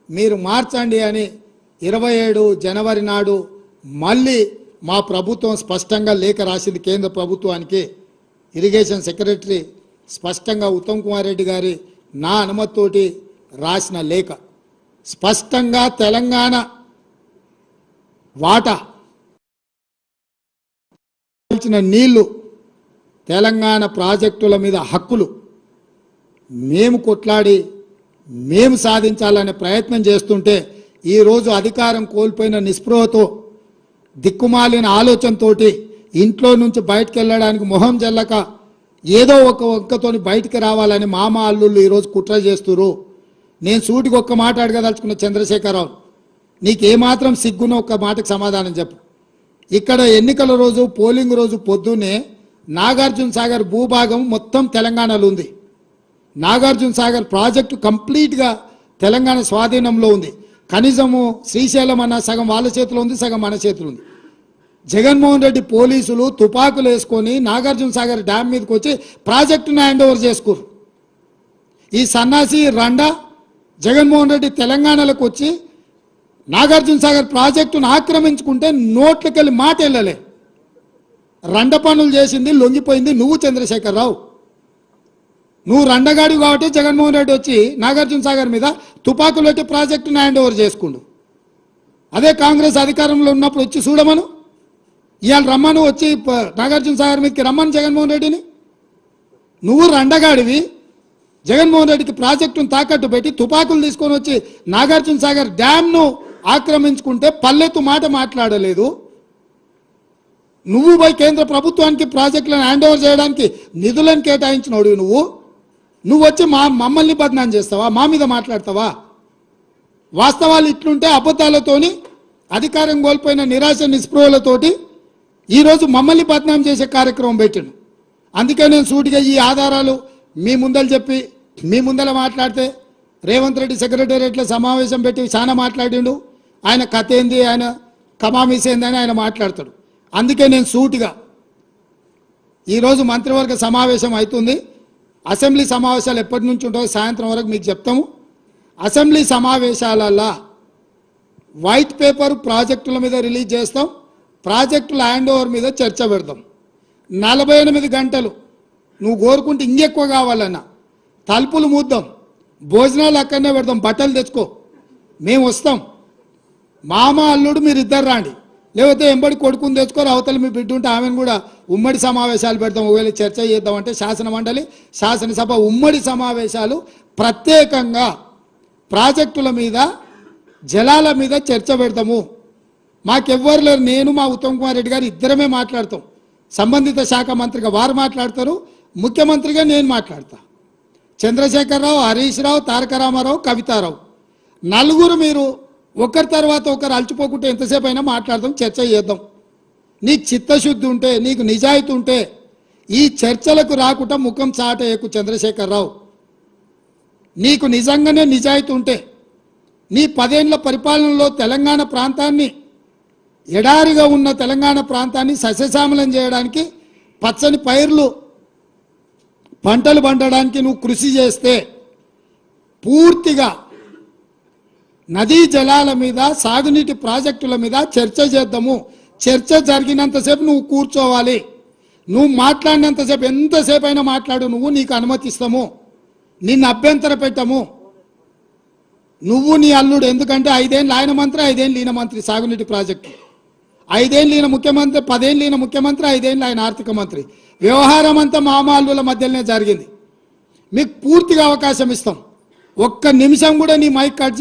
మీరు మార్చండి అని 27 జనవరి నాడు మళ్ళీ మా ప్రభుత్వం స్పష్టంగా లేఖ రాసింది కేంద్ర ప్రభుత్వానికి. ఇరిగేషన్ సెక్రటరీ స్పష్టంగా ఉత్తమ్ కుమార్ రెడ్డి గారి నా అనుమతితోటి రాసిన లేఖ స్పష్టంగా తెలంగాణ వాటా నీళ్లు తెలంగాణ ప్రాజెక్టుల మీద హక్కులు మేము కొట్లాడి మేము సాధించాలనే ప్రయత్నం చేస్తుంటే ఈరోజు అధికారం కోల్పోయిన నిస్పృహతో దిక్కుమాలిన ఆలోచనతోటి ఇంట్లో నుంచి బయటకు వెళ్ళడానికి మొహం జల్లక ఏదో ఒక వంకతోని బయటికి రావాలని మామ అల్లుళ్ళు ఈరోజు కుట్ర చేస్తున్నారు. నేను సూటికి ఒక్క మాట అడగదలుచుకున్న చంద్రశేఖరరావు, నీకేమాత్రం సిగ్గునో ఒక్క మాటకు సమాధానం చెప్పు. ఇక్కడ ఎన్నికల రోజు పోలింగ్ రోజు పొద్దున్నే నాగార్జున సాగర్ భూభాగం మొత్తం తెలంగాణలో ఉంది. నాగార్జున సాగర్ ప్రాజెక్టు కంప్లీట్గా తెలంగాణ స్వాధీనంలో ఉంది. కనీసము శ్రీశైలం అన్న సగం వాళ్ళ చేతిలో ఉంది, సగం మన చేతిలో ఉంది. జగన్మోహన్ రెడ్డి పోలీసులు తుపాకులు వేసుకొని నాగార్జున సాగర్ డ్యామ్ మీదకి వచ్చి ప్రాజెక్టును హ్యాండ్ ఓవర్ చేసుకోరు. ఈ సన్నాసి రండా జగన్మోహన్ రెడ్డి తెలంగాణలోకి వచ్చి నాగార్జున సాగర్ ప్రాజెక్టును ఆక్రమించుకుంటే నోట్లకెళ్ళి మాట వెళ్ళలే. రండ పనులు చేసింది లొంగిపోయింది నువ్వు చంద్రశేఖరరావు. నువ్వు రండగాడి కాబట్టి జగన్మోహన్ రెడ్డి వచ్చి నాగార్జున సాగర్ మీద తుపాకులు పెట్టి ప్రాజెక్టును హ్యాండ్ ఓవర్ చేసుకుండు. అదే కాంగ్రెస్ అధికారంలో ఉన్నప్పుడు వచ్చి చూడమను, ఇవాళ రమ్మను, వచ్చి నాగార్జున సాగర్ మీదకి రమ్మను జగన్మోహన్ రెడ్డిని. నువ్వు రండగాడివి జగన్మోహన్ రెడ్డికి ప్రాజెక్టును తాకట్టు పెట్టి తుపాకులు తీసుకొని వచ్చి నాగార్జున సాగర్ డ్యామ్ను ఆక్రమించుకుంటే పల్లెత్తు మాట మాట్లాడలేదు. నువ్వు పోయి కేంద్ర ప్రభుత్వానికి ప్రాజెక్టులను హ్యాండ్ ఓవర్ చేయడానికి నిధులను కేటాయించినోడు నువ్వు వచ్చి మమ్మల్ని బదనాం చేస్తావా, మా మీద మాట్లాడతావా? వాస్తవాలు ఇట్లుంటే అబద్ధాలతోని అధికారం కోల్పోయిన నిరాశ నిస్పృహలతోటి ఈరోజు మమ్మల్ని బదనాం చేసే కార్యక్రమం పెట్టాను. అందుకే నేను సూటిగా ఈ ఆధారాలు మీ ముందలు చెప్పి మీ ముందర మాట్లాడితే రేవంత్ రెడ్డి సెక్రటేరియట్లో సమావేశం పెట్టి చాలా మాట్లాడిండు. ఆయన కథ ఏంది, ఆయన కమామీస్ ఏంది అని ఆయన మాట్లాడతాడు. అందుకే నేను సూటిగా ఈరోజు మంత్రివర్గ సమావేశం అవుతుంది. అసెంబ్లీ సమావేశాలు ఎప్పటి నుంచి ఉంటాయో సాయంత్రం వరకు మీకు చెప్తాము. అసెంబ్లీ సమావేశాలల్లో వైట్ పేపర్ ప్రాజెక్టుల మీద రిలీజ్ చేస్తాం, ప్రాజెక్టుల హ్యాండ్ ఓవర్ మీద చర్చ పెడతాం. 48 గంటలు నువ్వు కోరుకుంటే ఇంకెక్కువ కావాలన్నా తలుపులు మూద్దాం, భోజనాలు అక్కడనే పెడతాం, బట్టలు తెచ్చుకో, మేము వస్తాం. మామ అల్లుడు మీరు ఇద్దరు రాండి, లేకపోతే ఎంబడి కొడుకుని తెచ్చుకోరు, అవతల మీ బిడ్డ ఉంటే ఆమెను కూడా ఉమ్మడి సమావేశాలు పెడతాం. ఒకవేళ చర్చ చేద్దామంటే శాసన మండలి శాసనసభ ఉమ్మడి సమావేశాలు ప్రత్యేకంగా ప్రాజెక్టుల మీద జలాల మీద చర్చ పెడతాము. మాకెవ్వరు లేరు, నేను మా ఉత్తమ్ కుమార్ రెడ్డి గారు ఇద్దరమే మాట్లాడతాం. సంబంధిత శాఖ మంత్రిగా వారు మాట్లాడతారు, ముఖ్యమంత్రిగా నేను మాట్లాడతా. చంద్రశేఖరరావు, హరీష్ రావు, తారక రామారావు, కవితారావు నలుగురు మీరు ఒకరి తర్వాత ఒకరు అలచిపోకుంటే ఎంతసేపు అయినా మాట్లాడదాం, చర్చ చేద్దాం. నీకు చిత్తశుద్ధి ఉంటే, నీకు నిజాయితీ ఉంటే ఈ చర్చలకు రాకుండా ముఖం చాటేయకు చంద్రశేఖరరావు. నీకు నిజంగానే నిజాయితీ ఉంటే నీ 10 ఏళ్ల పరిపాలనలో తెలంగాణ ప్రాంతాన్ని, ఎడారిగా ఉన్న తెలంగాణ ప్రాంతాన్ని సస్యశ్యామలం చేయడానికి, పచ్చని పైర్లు పంటలు పండడానికి నువ్వు కృషి చేస్తే పూర్తిగా నదీ జలాల మీద సాగునీటి ప్రాజెక్టుల మీద చర్చ చేద్దాము. చర్చ జరిగినంతసేపు నువ్వు కూర్చోవాలి, నువ్వు మాట్లాడినంతసేపు ఎంతసేపు అయినా మాట్లాడు, నువ్వు నీకు అనుమతిస్తాము, నిన్ను అభ్యంతర పెట్టము. నువ్వు నీ అల్లుడు, ఎందుకంటే 5 ఏళ్ళు ఆయన మంత్రి, 5 ఏళ్ళు ఈయన మంత్రి సాగునీటి ప్రాజెక్టు, 5 ఏళ్ళు ఈయన ముఖ్యమంత్రి, 10 ఏళ్ళు ఈయన ముఖ్యమంత్రి, 5 ఏళ్ళు ఆయన ఆర్థిక మంత్రి. వ్యవహారం అంతా మామ అల్లుల మధ్యలోనే జరిగింది. మీకు పూర్తిగా అవకాశం ఇస్తాం. ఒక్క నిమిషం కూడా నీ మైక్ కట్